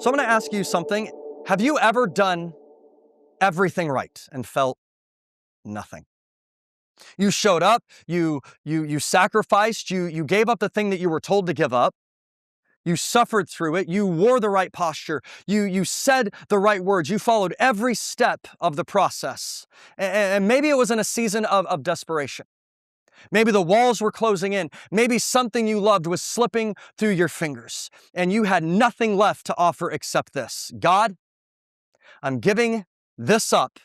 So I'm going to ask you something. Have you ever done everything right and felt nothing? You showed up, you sacrificed, you gave up the thing that you were told to give up. You suffered through it. You wore the right posture. You said the right words. You followed every step of the process. And maybe it was in a season of desperation. Maybe the walls were closing in. Maybe something you loved was slipping through your fingers and you had nothing left to offer except this. God, I'm giving this up.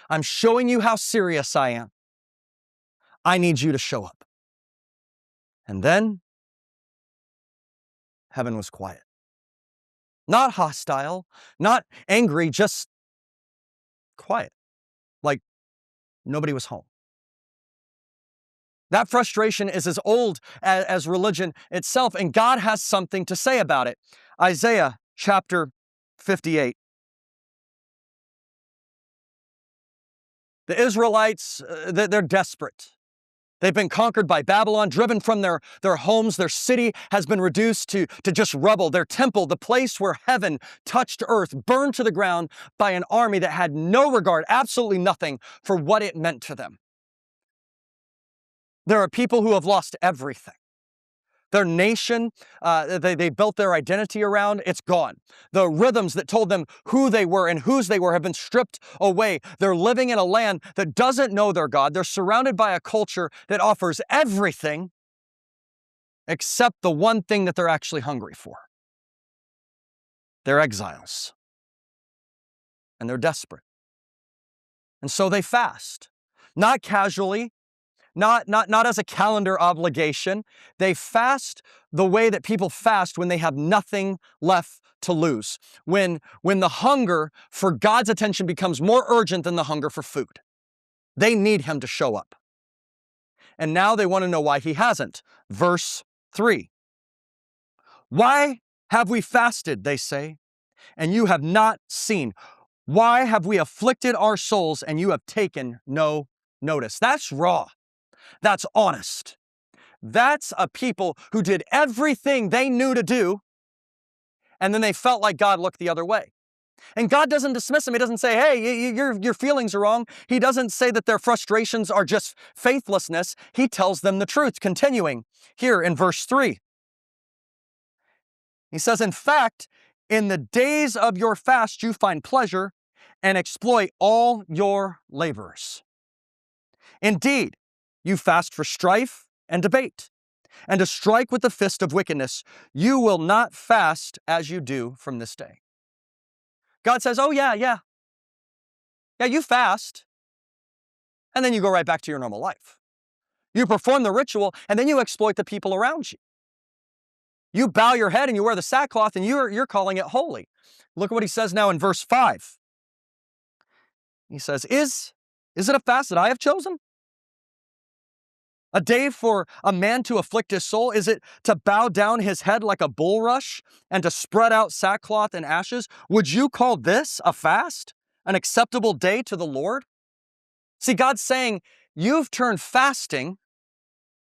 I'm showing you how serious I am. I need you to show up. And then heaven was quiet. Not hostile, not angry, just quiet. Like nobody was home. That frustration is as old as religion itself, and God has something to say about it. Isaiah chapter 58. The Israelites, they're desperate. They've been conquered by Babylon, driven from their homes. Their city has been reduced to just rubble. Their temple, the place where heaven touched earth, burned to the ground by an army that had no regard, absolutely nothing for what it meant to them. There are people who have lost everything. Their nation, they built their identity around, it's gone. The rhythms that told them who they were and whose they were have been stripped away. They're living in a land that doesn't know their God. They're surrounded by a culture that offers everything except the one thing that they're actually hungry for. They're exiles. And they're desperate. And so they fast, not casually, not as a calendar obligation. They fast the way that people fast when they have nothing left to lose. When the hunger for God's attention becomes more urgent than the hunger for food. They need him to show up. And now they want to know why he hasn't. Verse 3. Why have we fasted, they say, and you have not seen? Why have we afflicted our souls and you have taken no notice? That's raw. That's honest. That's a people who did everything they knew to do, and then they felt like God looked the other way. And God doesn't dismiss them. He doesn't say, hey, your feelings are wrong. He doesn't say that their frustrations are just faithlessness. He tells them the truth, continuing here in verse 3. He says, in fact, in the days of your fast you find pleasure and exploit all your labors. Indeed, you fast for strife and debate, and to strike with the fist of wickedness. You will not fast as you do from this day. God says, oh yeah, you fast, and then you go right back to your normal life. You perform the ritual, and then you exploit the people around you. You bow your head and you wear the sackcloth, and you're calling it holy. Look at what he says now in verse 5. He says, is it a fast that I have chosen? A day for a man to afflict his soul? Is it to bow down his head like a bulrush and to spread out sackcloth and ashes? Would you call this a fast, an acceptable day to the Lord? See, God's saying, you've turned fasting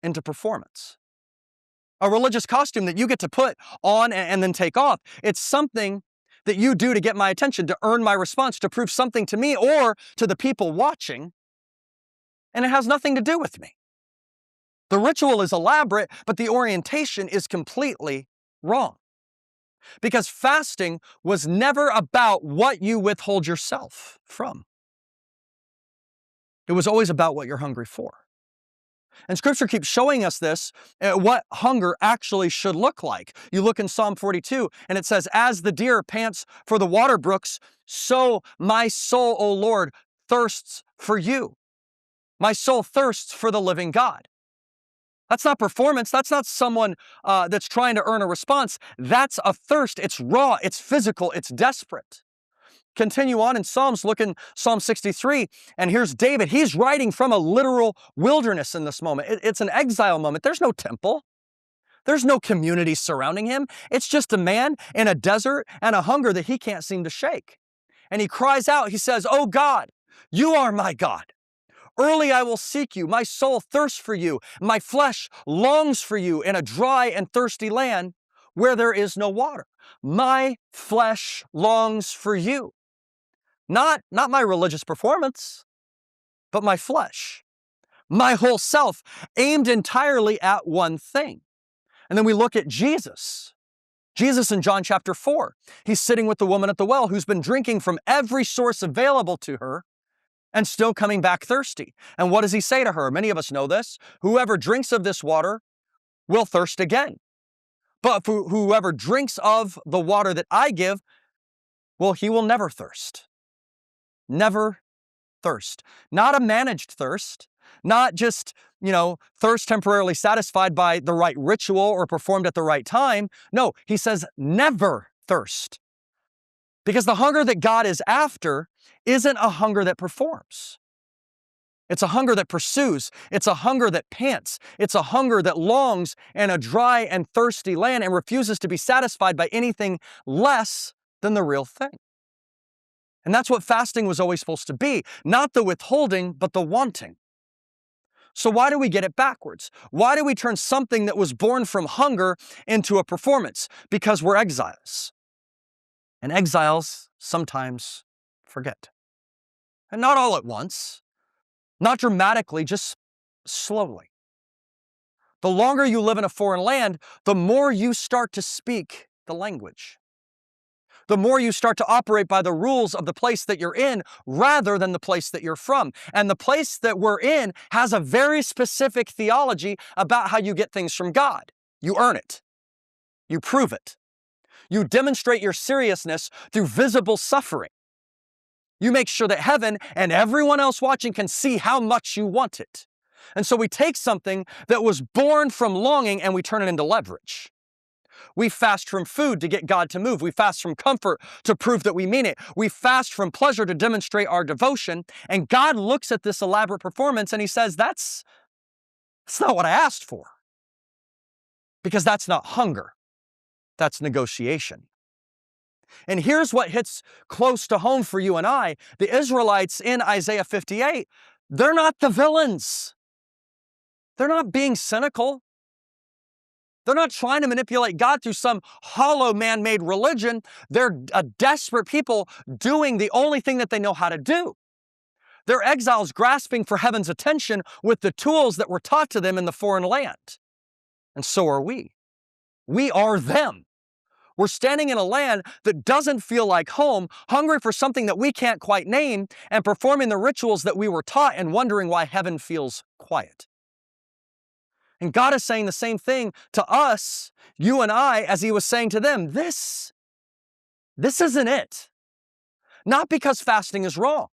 into performance. A religious costume that you get to put on and then take off. It's something that you do to get my attention, to earn my response, to prove something to me or to the people watching, and it has nothing to do with me. The ritual is elaborate, but the orientation is completely wrong. Because fasting was never about what you withhold yourself from. It was always about what you're hungry for. And Scripture keeps showing us this, what hunger actually should look like. You look in Psalm 42, and it says, as the deer pants for the water brooks, so my soul, O Lord, thirsts for you. My soul thirsts for the living God. That's not performance. That's not someone that's trying to earn a response. That's a thirst. It's raw. It's physical. It's desperate. Continue on in Psalms. Look in Psalm 63. And here's David. He's writing from a literal wilderness in this moment. It's an exile moment. There's no temple. There's no community surrounding him. It's just a man in a desert and a hunger that he can't seem to shake. And he cries out. He says, oh God, you are my God. Early I will seek you. My soul thirsts for you. My flesh longs for you in a dry and thirsty land where there is no water. My flesh longs for you. Not my religious performance, but my flesh. My whole self aimed entirely at one thing. And then we look at Jesus. Jesus in John chapter 4, he's sitting with the woman at the well who's been drinking from every source available to her and still coming back thirsty. And what does he say to her? Many of us know this. Whoever drinks of this water will thirst again. But whoever drinks of the water that I give, well, he will never thirst. Never thirst. Not a managed thirst, not just, thirst temporarily satisfied by the right ritual or performed at the right time. No, he says never thirst. Because the hunger that God is after isn't a hunger that performs. It's a hunger that pursues. It's a hunger that pants. It's a hunger that longs in a dry and thirsty land and refuses to be satisfied by anything less than the real thing. And that's what fasting was always supposed to be, not the withholding, but the wanting. So why do we get it backwards? Why do we turn something that was born from hunger into a performance? Because we're exiles. And exiles sometimes forget. And not all at once, not dramatically, just slowly. The longer you live in a foreign land, the more you start to speak the language. The more you start to operate by the rules of the place that you're in rather than the place that you're from. And the place that we're in has a very specific theology about how you get things from God. You earn it. You prove it. You demonstrate your seriousness through visible suffering. You make sure that heaven and everyone else watching can see how much you want it. And so we take something that was born from longing and we turn it into leverage. We fast from food to get God to move. We fast from comfort to prove that we mean it. We fast from pleasure to demonstrate our devotion. And God looks at this elaborate performance and he says, that's not what I asked for. Because that's not hunger. That's negotiation. And here's what hits close to home for you and I. The Israelites in Isaiah 58, they're not the villains. They're not being cynical. They're not trying to manipulate God through some hollow man-made religion. They're a desperate people doing the only thing that they know how to do. They're exiles grasping for heaven's attention with the tools that were taught to them in the foreign land. And so are we. We are them. We're standing in a land that doesn't feel like home, hungry for something that we can't quite name, and performing the rituals that we were taught and wondering why heaven feels quiet. And God is saying the same thing to us, you and I, as he was saying to them. This isn't it. Not because fasting is wrong,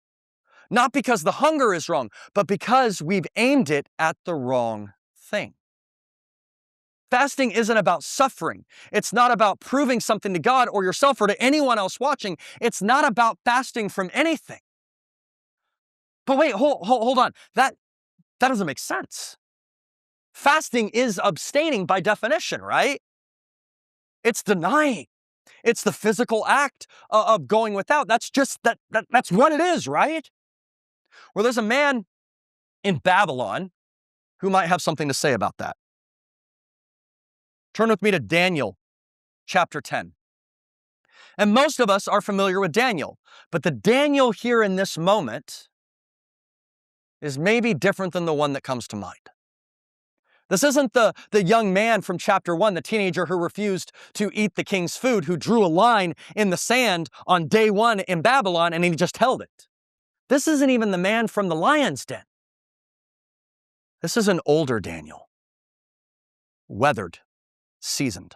not because the hunger is wrong, but because we've aimed it at the wrong thing. Fasting isn't about suffering. It's not about proving something to God or yourself or to anyone else watching. It's not about fasting from anything. But wait, hold on. That doesn't make sense. Fasting is abstaining by definition, right? It's denying. It's the physical act of going without. That's just, that's what it is, right? Well, there's a man in Babylon who might have something to say about that. Turn with me to Daniel chapter 10. And most of us are familiar with Daniel, but the Daniel here in this moment is maybe different than the one that comes to mind. This isn't the young man from chapter 1, the teenager who refused to eat the king's food, who drew a line in the sand on day 1 in Babylon and he just held it. This isn't even the man from the lion's den. This is an older Daniel, weathered, seasoned.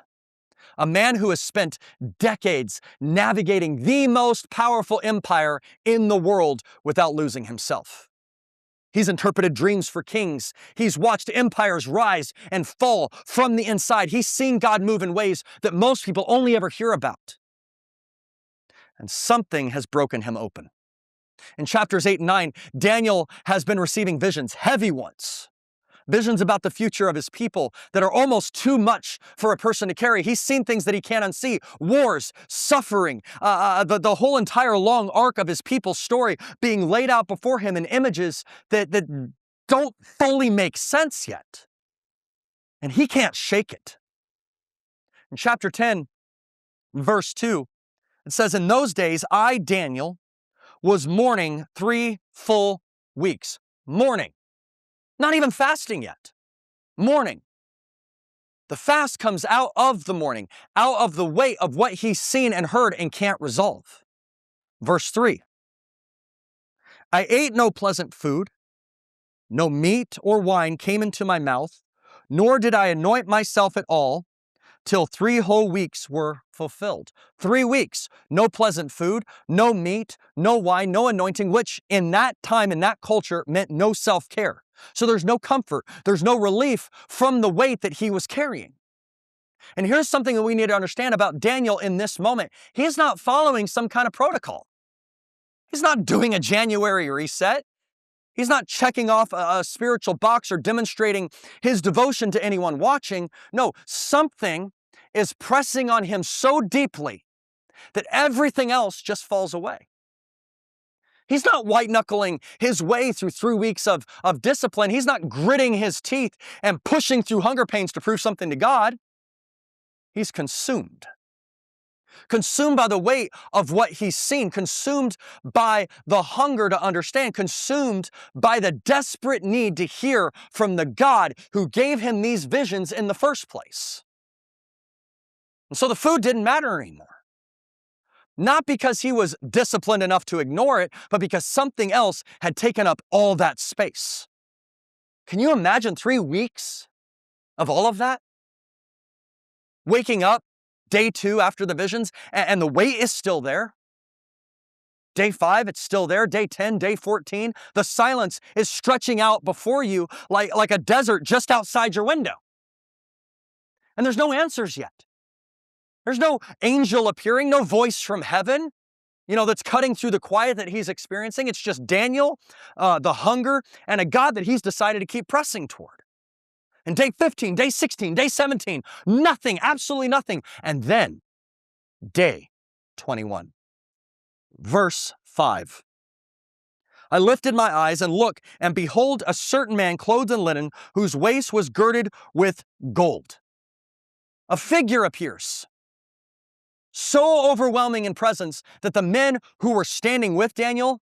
A man who has spent decades navigating the most powerful empire in the world without losing himself. He's interpreted dreams for kings. He's watched empires rise and fall from the inside. He's seen God move in ways that most people only ever hear about. And something has broken him open. In chapters 8 and 9, Daniel has been receiving visions, heavy ones. Visions about the future of his people that are almost too much for a person to carry. He's seen things that he can't unsee. Wars, suffering, the whole entire long arc of his people's story being laid out before him in images that don't fully make sense yet. And he can't shake it. In chapter 10, verse 2, it says, "In those days, I, Daniel, was mourning 3 full weeks." Mourning. Not even fasting yet. Mourning. The fast comes out of the mourning, out of the weight of what he's seen and heard and can't resolve. Verse 3, "I ate no pleasant food, no meat or wine came into my mouth, nor did I anoint myself at all, till 3 whole weeks were fulfilled." 3 weeks, no pleasant food, no meat, no wine, no anointing, which in that time, in that culture, meant no self-care. So there's no comfort, there's no relief from the weight that he was carrying. And here's something that we need to understand about Daniel in this moment. He's not following some kind of protocol. He's not doing a January reset. He's not checking off a spiritual box or demonstrating his devotion to anyone watching. No, something is pressing on him so deeply that everything else just falls away. He's not white-knuckling his way through 3 weeks of discipline. He's not gritting his teeth and pushing through hunger pains to prove something to God. He's consumed. Consumed by the weight of what he's seen, consumed by the hunger to understand, consumed by the desperate need to hear from the God who gave him these visions in the first place. And so the food didn't matter anymore. Not because he was disciplined enough to ignore it, but because something else had taken up all that space. Can you imagine 3 weeks of all of that? Waking up day 2 after the visions, and the weight is still there. Day 5, it's still there. Day 10, day 14, the silence is stretching out before you like a desert just outside your window. And there's no answers yet. There's no angel appearing, no voice from heaven, that's cutting through the quiet that he's experiencing. It's just Daniel, the hunger, and a God that he's decided to keep pressing toward. And day 15, day 16, day 17, nothing, absolutely nothing. And then day 21, verse 5. "I lifted my eyes and looked, and behold, a certain man clothed in linen, whose waist was girded with gold." A figure appears, so overwhelming in presence that the men who were standing with Daniel,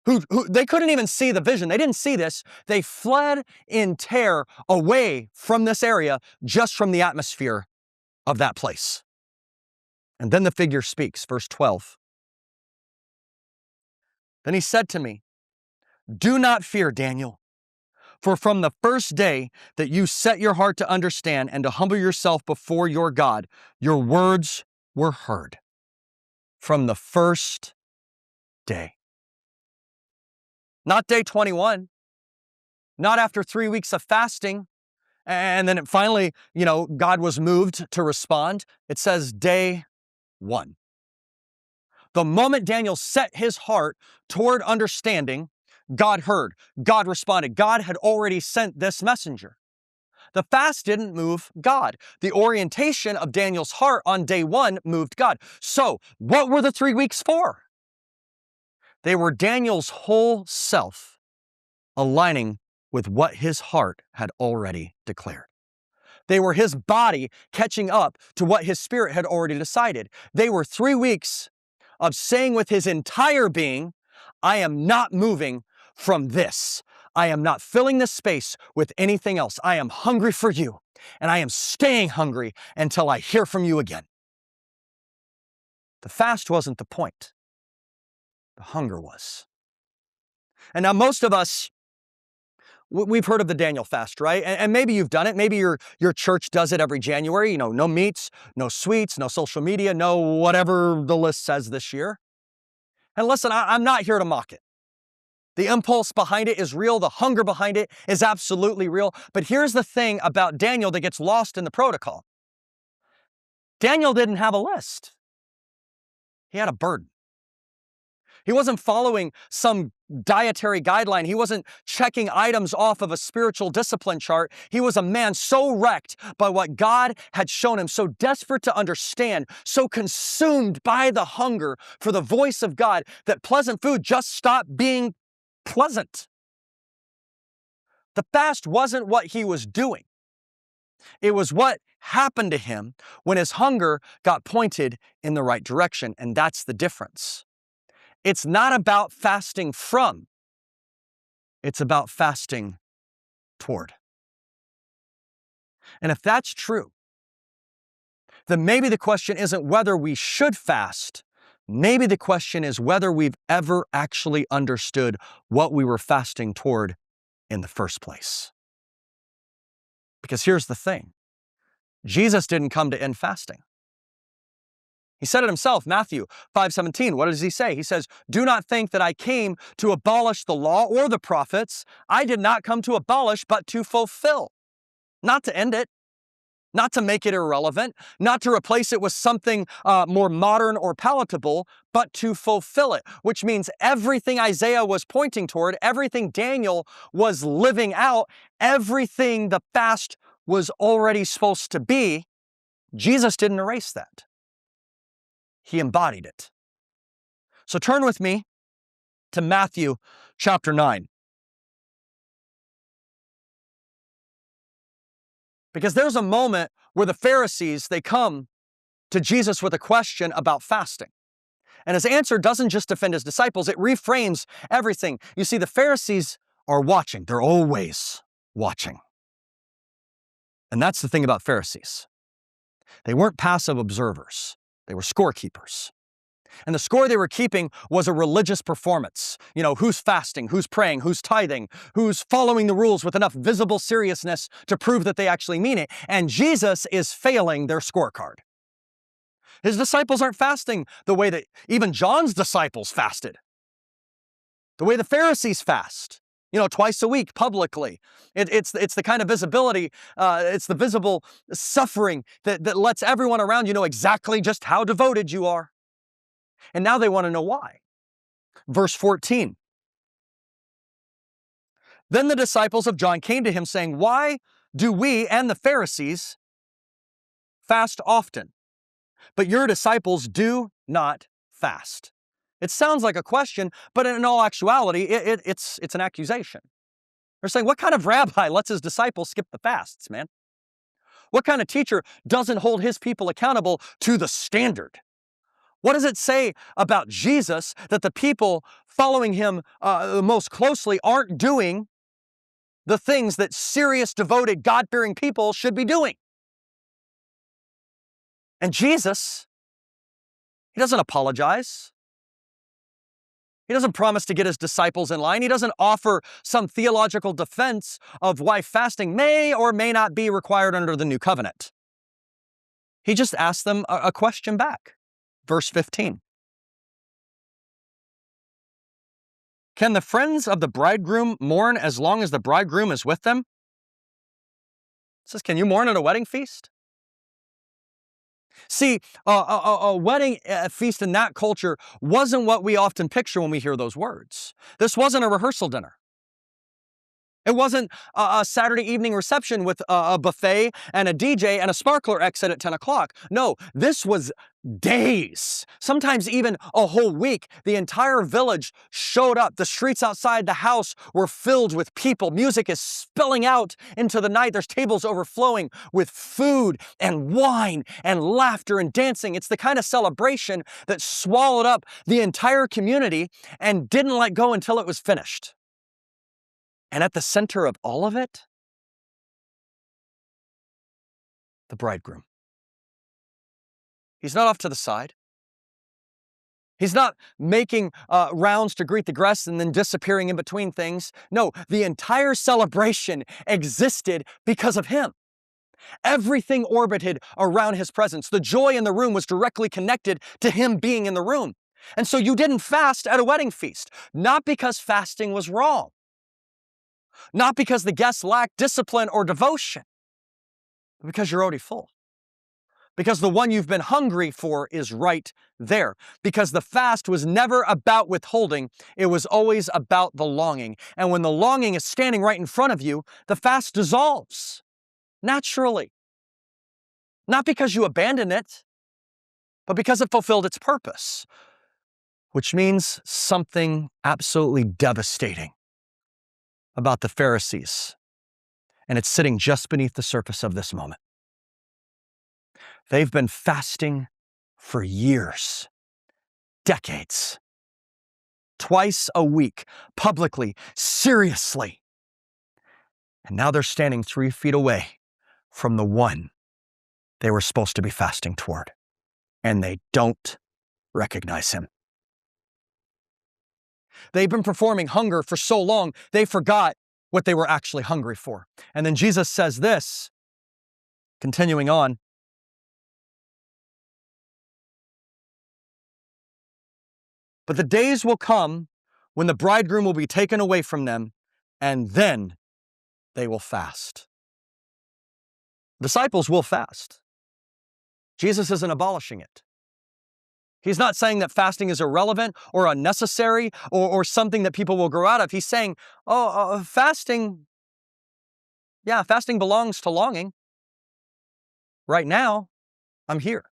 who they couldn't even see the vision. They didn't see this. They fled in terror away from this area, just from the atmosphere of that place. And then the figure speaks, verse 12. "Then he said to me, 'Do not fear, Daniel, for from the first day that you set your heart to understand and to humble yourself before your God, your words were heard.'" From the first day. Not day 21, not after 3 weeks of fasting, and then finally, God was moved to respond. It says day 1. The moment Daniel set his heart toward understanding, God heard, God responded. God had already sent this messenger. The fast didn't move God. The orientation of Daniel's heart on day 1 moved God. So, what were the 3 weeks for? They were Daniel's whole self aligning with what his heart had already declared. They were his body catching up to what his spirit had already decided. They were 3 weeks of saying with his entire being, "I am not moving from this. I am not filling this space with anything else. I am hungry for you, and I am staying hungry until I hear from you again." The fast wasn't the point. The hunger was. And now most of us, we've heard of the Daniel fast, right? And maybe you've done it. Maybe your church does it every January. No meats, no sweets, no social media, no whatever the list says this year. And listen, I'm not here to mock it. The impulse behind it is real. The hunger behind it is absolutely real. But here's the thing about Daniel that gets lost in the protocol. Daniel didn't have a list. He had a burden. He wasn't following some dietary guideline. He wasn't checking items off of a spiritual discipline chart. He was a man so wrecked by what God had shown him, so desperate to understand, so consumed by the hunger for the voice of God that pleasant food just stopped being pleasant. The fast wasn't what he was doing. It was what happened to him when his hunger got pointed in the right direction, and that's the difference. It's not about fasting from, it's about fasting toward. And if that's true, then maybe the question isn't whether we should fast. Maybe the question is whether we've ever actually understood what we were fasting toward in the first place. Because here's the thing. Jesus didn't come to end fasting. He said it himself, Matthew 5:17. What does he say? He says, "Do not think that I came to abolish the law or the prophets. I did not come to abolish, but to fulfill." Not to end it, not to make it irrelevant, not to replace it with something more modern or palatable, but to fulfill it, which means everything Isaiah was pointing toward, everything Daniel was living out, everything the fast was already supposed to be, Jesus didn't erase that. He embodied it. So turn with me to Matthew chapter 9. Because there's a moment where the Pharisees, they come to Jesus with a question about fasting. And his answer doesn't just defend his disciples, it reframes everything. You see, the Pharisees are watching. They're always watching. And that's the thing about Pharisees. They weren't passive observers. They were scorekeepers. And the score they were keeping was a religious performance. You know, who's fasting, who's praying, who's tithing, who's following the rules with enough visible seriousness to prove that they actually mean it. And Jesus is failing their scorecard. His disciples aren't fasting the way that even John's disciples fasted. The way the Pharisees fast, you know, twice a week publicly. It's the kind of visibility, it's the visible suffering that lets everyone around you know exactly just how devoted you are. And now they want to know why. Verse 14. Then the disciples of John came to him saying, "Why do we and the Pharisees fast often, but your disciples do not fast?" It sounds like a question, but in all actuality, it's an accusation. They're saying, what kind of rabbi lets his disciples skip the fasts, man? What kind of teacher doesn't hold his people accountable to the standard? What does it say about Jesus that the people following him most closely aren't doing the things that serious, devoted, God-fearing people should be doing? And Jesus, he doesn't apologize. He doesn't promise to get his disciples in line. He doesn't offer some theological defense of why fasting may or may not be required under the new covenant. He just asks them a question back. Verse 15. Can the friends of the bridegroom mourn as long as the bridegroom is with them? It says, can you mourn at a wedding feast? See, a wedding feast in that culture wasn't what we often picture when we hear those words. This wasn't a rehearsal dinner. It wasn't a Saturday evening reception with a buffet and a DJ and a sparkler exit at 10 o'clock. No, this was days, sometimes even a whole week. The entire village showed up. The streets outside the house were filled with people. Music is spilling out into the night. There's tables overflowing with food and wine and laughter and dancing. It's the kind of celebration that swallowed up the entire community and didn't let go until it was finished. And at the center of all of it, the bridegroom. He's not off to the side. He's not making rounds to greet the guests and then disappearing in between things. No, the entire celebration existed because of him. Everything orbited around his presence. The joy in the room was directly connected to him being in the room. And so you didn't fast at a wedding feast, not because fasting was wrong, not because the guests lacked discipline or devotion, but because you're already full. Because the one you've been hungry for is right there. Because the fast was never about withholding, it was always about the longing. And when the longing is standing right in front of you, the fast dissolves naturally. Not because you abandoned it, but because it fulfilled its purpose. Which means something absolutely devastating about the Pharisees and it's sitting just beneath the surface of this moment. They've been fasting for years, decades, twice a week, publicly, seriously. And now they're standing 3 feet away from the one they were supposed to be fasting toward, and they don't recognize him. They've been performing hunger for so long, they forgot what they were actually hungry for. And then Jesus says this, continuing on, "But the days will come when the bridegroom will be taken away from them, and then they will fast." Disciples will fast. Jesus isn't abolishing it. He's not saying that fasting is irrelevant or unnecessary or something that people will grow out of. He's saying, fasting belongs to longing. Right now, I'm here.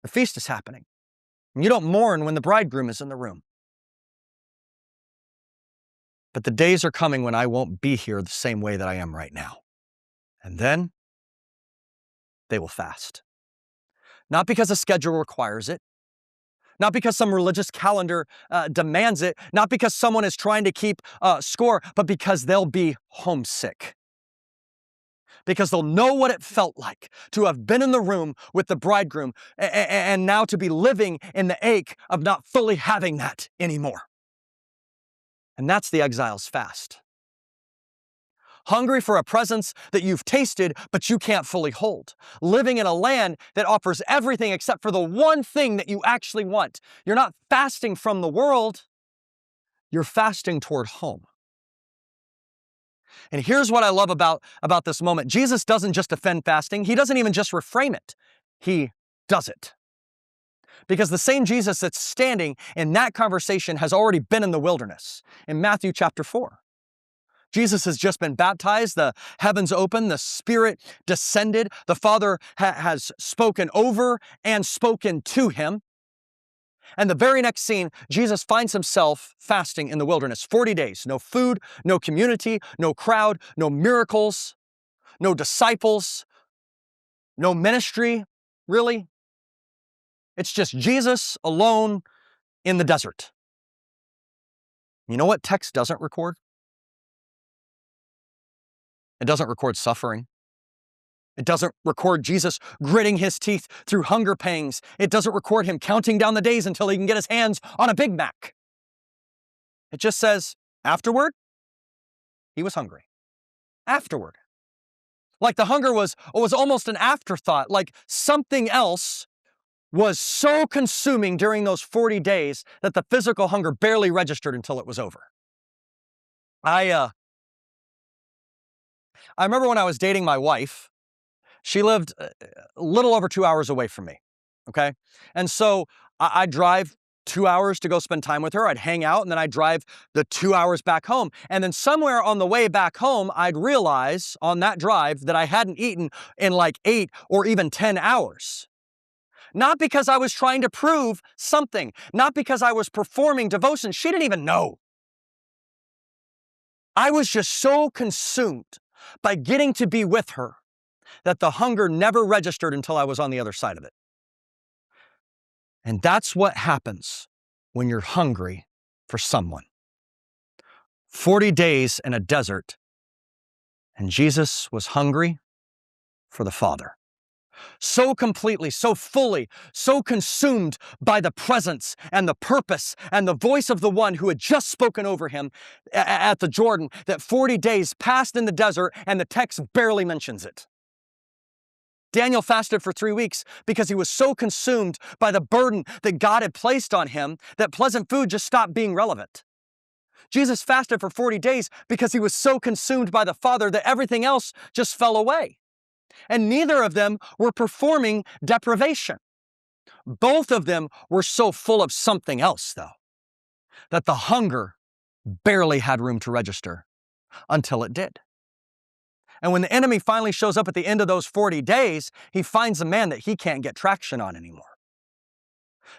The feast is happening. And you don't mourn when the bridegroom is in the room. But the days are coming when I won't be here the same way that I am right now. And then they will fast. Not because a schedule requires it, not because some religious calendar demands it, not because someone is trying to keep score, but because they'll be homesick. Because they'll know what it felt like to have been in the room with the bridegroom and now to be living in the ache of not fully having that anymore. And that's the exile's fast. Hungry for a presence that you've tasted, but you can't fully hold. Living in a land that offers everything except for the one thing that you actually want. You're not fasting from the world, you're fasting toward home. And here's what I love about this moment. Jesus doesn't just defend fasting. He doesn't even just reframe it. He does it. Because the same Jesus that's standing in that conversation has already been in the wilderness in Matthew chapter 4. Jesus has just been baptized, the heavens opened, the Spirit descended, the Father has spoken over and spoken to him. And the very next scene, Jesus finds himself fasting in the wilderness, 40 days, no food, no community, no crowd, no miracles, no disciples, no ministry, really. It's just Jesus alone in the desert. You know what text doesn't record? It doesn't record suffering. It doesn't record Jesus gritting his teeth through hunger pangs. It doesn't record him counting down the days until he can get his hands on a Big Mac. It just says, afterward, he was hungry. Afterward. Like the hunger was almost an afterthought, like something else was so consuming during those 40 days that the physical hunger barely registered until it was over. I remember when I was dating my wife, she lived a little over 2 hours away from me, okay? And so I'd drive 2 hours to go spend time with her. I'd hang out, and then I'd drive the 2 hours back home. And then somewhere on the way back home, I'd realize on that drive that I hadn't eaten in like 8 or even 10 hours. Not because I was trying to prove something, not because I was performing devotion. She didn't even know. I was just so consumed by getting to be with her that the hunger never registered until I was on the other side of it. And that's what happens when you're hungry for someone. 40 days in a desert, and Jesus was hungry for the Father. So completely, so fully, so consumed by the presence and the purpose and the voice of the one who had just spoken over him at the Jordan, that 40 days passed in the desert and the text barely mentions it. Daniel fasted for 3 weeks because he was so consumed by the burden that God had placed on him that pleasant food just stopped being relevant. Jesus fasted for 40 days because he was so consumed by the Father that everything else just fell away. And neither of them were performing deprivation. Both of them were so full of something else, though, that the hunger barely had room to register until it did. And when the enemy finally shows up at the end of those 40 days, he finds a man that he can't get traction on anymore.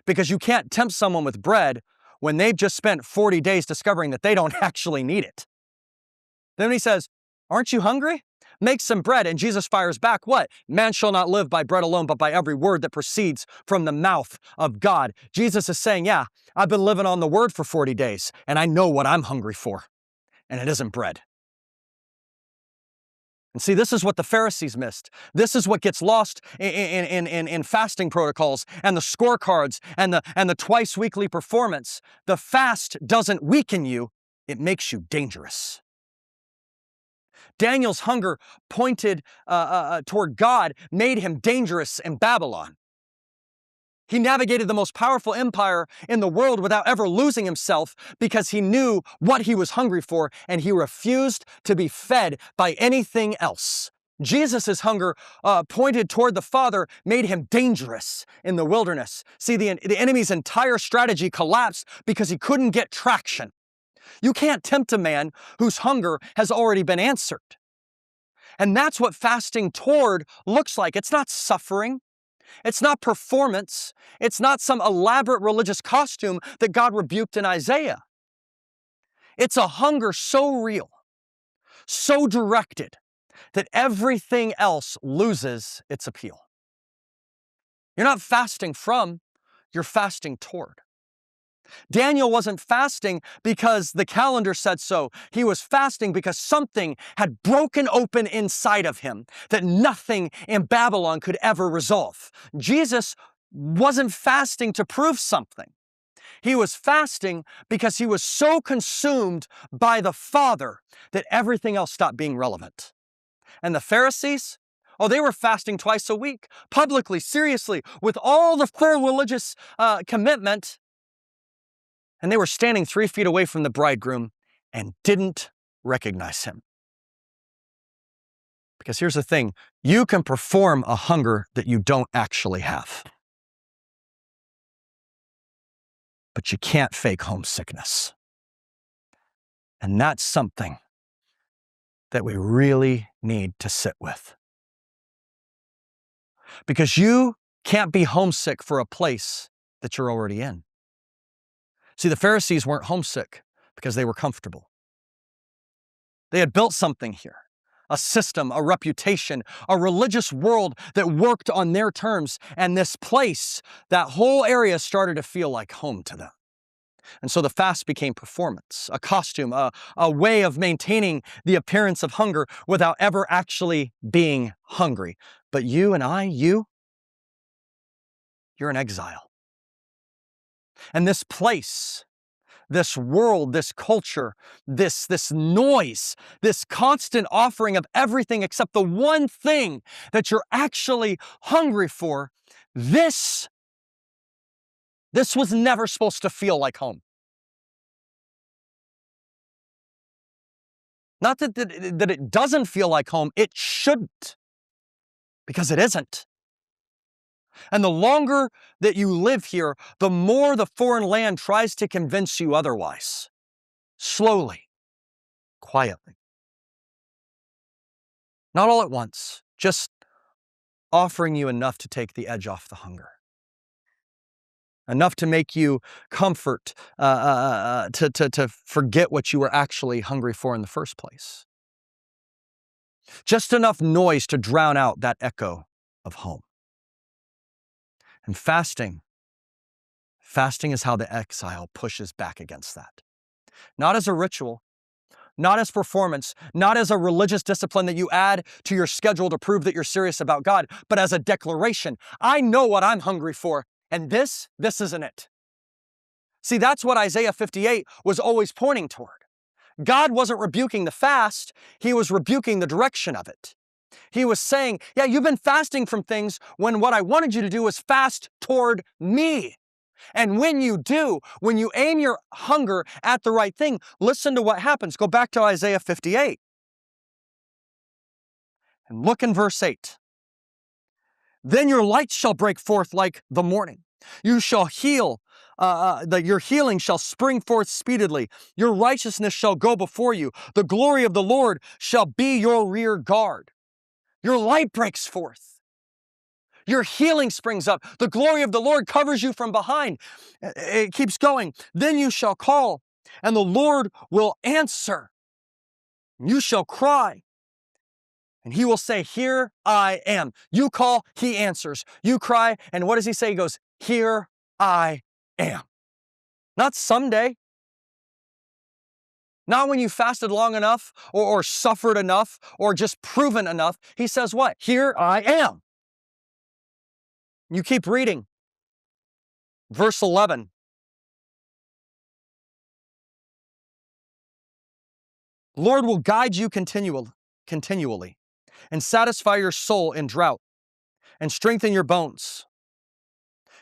Because you can't tempt someone with bread when they've just spent 40 days discovering that they don't actually need it. Then he says, Aren't you hungry? Make some bread. And Jesus fires back, what? Man shall not live by bread alone, but by every word that proceeds from the mouth of God. Jesus is saying, yeah, I've been living on the word for 40 days, and I know what I'm hungry for, and it isn't bread. And see, this is what the Pharisees missed. This is what gets lost in fasting protocols and the scorecards and the twice weekly performance. The fast doesn't weaken you, it makes you dangerous. Daniel's hunger pointed toward God made him dangerous in Babylon. He navigated the most powerful empire in the world without ever losing himself because he knew what he was hungry for and he refused to be fed by anything else. Jesus' hunger pointed toward the Father made him dangerous in the wilderness. See, the enemy's entire strategy collapsed because he couldn't get traction. You can't tempt a man whose hunger has already been answered. And that's what fasting toward looks like. It's not suffering. It's not performance. It's not some elaborate religious costume that God rebuked in Isaiah. It's a hunger so real, so directed, that everything else loses its appeal. You're not fasting from, you're fasting toward. Daniel wasn't fasting because the calendar said so. He was fasting because something had broken open inside of him that nothing in Babylon could ever resolve. Jesus wasn't fasting to prove something. He was fasting because he was so consumed by the Father that everything else stopped being relevant. And the Pharisees, oh, they were fasting twice a week, publicly, seriously, with all the full religious commitment. And they were standing 3 feet away from the bridegroom and didn't recognize him. Because here's the thing, you can perform a hunger that you don't actually have. But you can't fake homesickness. And that's something that we really need to sit with. Because you can't be homesick for a place that you're already in. See, the Pharisees weren't homesick because they were comfortable. They had built something here, a system, a reputation, a religious world that worked on their terms. And this place, that whole area started to feel like home to them. And so the fast became performance, a costume, a way of maintaining the appearance of hunger without ever actually being hungry. But you and I, you're in exile. And this place, this world, this culture, this noise, this constant offering of everything except the one thing that you're actually hungry for, this was never supposed to feel like home. Not that it doesn't feel like home, it shouldn't, because it isn't. And the longer that you live here, the more the foreign land tries to convince you otherwise. Slowly, quietly. Not all at once, just offering you enough to take the edge off the hunger. Enough to make you comfort, to forget what you were actually hungry for in the first place. Just enough noise to drown out that echo of home. And fasting is how the exile pushes back against that. Not as a ritual, not as performance, not as a religious discipline that you add to your schedule to prove that you're serious about God, but as a declaration. I know what I'm hungry for, and this isn't it. See, that's what Isaiah 58 was always pointing toward. God wasn't rebuking the fast, he was rebuking the direction of it. He was saying, yeah, you've been fasting from things when what I wanted you to do was fast toward me. And when you do, when you aim your hunger at the right thing, listen to what happens. Go back to Isaiah 58 and look in verse 8. Then your light shall break forth like the morning. You shall heal, your healing shall spring forth speedily. Your righteousness shall go before you. The glory of the Lord shall be your rear guard. Your light breaks forth. Your healing springs up. The glory of the Lord covers you from behind. It keeps going. Then you shall call, and the Lord will answer. You shall cry, And he will say, here I am. You call, he answers. You cry, and what does he say? He goes, here I am. Not someday. Not when you fasted long enough or suffered enough or just proven enough. He says what? Here I am. You keep reading. Verse 11. Lord will guide you continually and satisfy your soul in drought and strengthen your bones.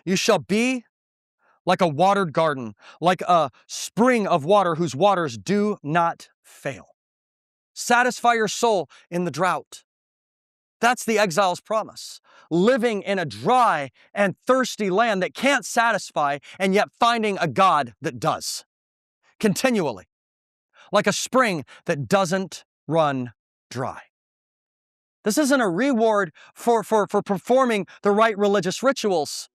You shall be like a watered garden, like a spring of water whose waters do not fail. Satisfy your soul in the drought. That's the exile's promise. Living in a dry and thirsty land that can't satisfy, and yet finding a God that does. Continually. Like a spring that doesn't run dry. This isn't a reward for performing the right religious rituals.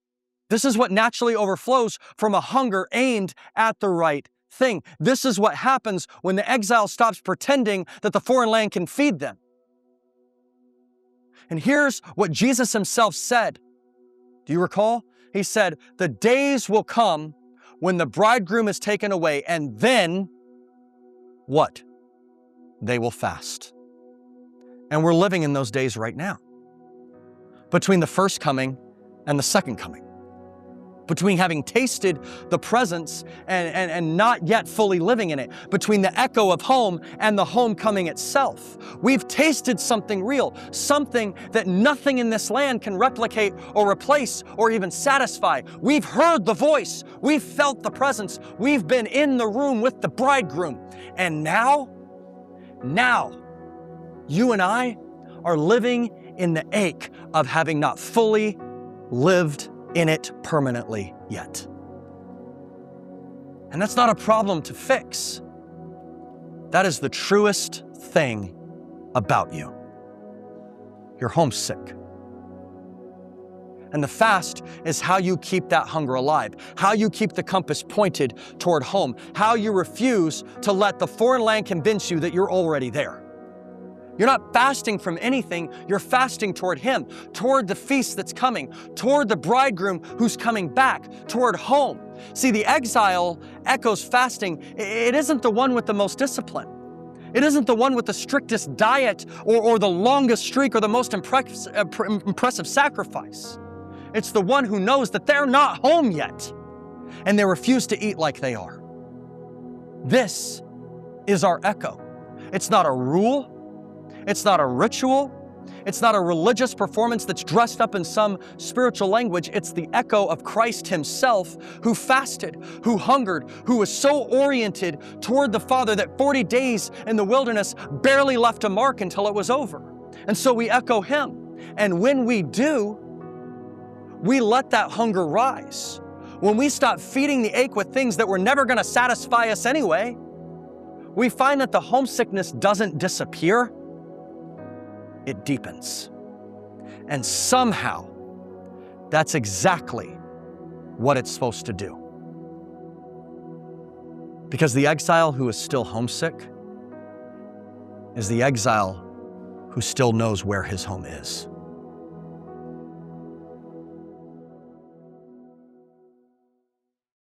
This is what naturally overflows from a hunger aimed at the right thing. This is what happens when the exile stops pretending that the foreign land can feed them. And here's what Jesus himself said. Do you recall? He said, the days will come when the bridegroom is taken away, and then what? They will fast. And we're living in those days right now. Between the first coming and the second coming. Between having tasted the presence and not yet fully living in it. Between the echo of home and the homecoming itself. We've tasted something real, something that nothing in this land can replicate or replace or even satisfy. We've heard the voice, we've felt the presence, we've been in the room with the bridegroom. And now, you and I are living in the ache of having not fully lived in it permanently yet. And that's not a problem to fix. That is the truest thing about you. You're homesick. And the fast is how you keep that hunger alive, how you keep the compass pointed toward home, how you refuse to let the foreign land convince you that you're already there. You're not fasting from anything, you're fasting toward Him, toward the feast that's coming, toward the bridegroom who's coming back, toward home. See, the exile echoes fasting. It isn't the one with the most discipline. It isn't the one with the strictest diet or the longest streak or the most impressive sacrifice. It's the one who knows that they're not home yet, and they refuse to eat like they are. This is our echo. It's not a rule. It's not a ritual. It's not a religious performance that's dressed up in some spiritual language. It's the echo of Christ Himself, who fasted, who hungered, who was so oriented toward the Father that 40 days in the wilderness barely left a mark until it was over. And so we echo Him. And when we do, we let that hunger rise. When we stop feeding the ache with things that were never going to satisfy us anyway, we find that the homesickness doesn't disappear. It deepens. And somehow, that's exactly what it's supposed to do. Because the exile who is still homesick is the exile who still knows where his home is.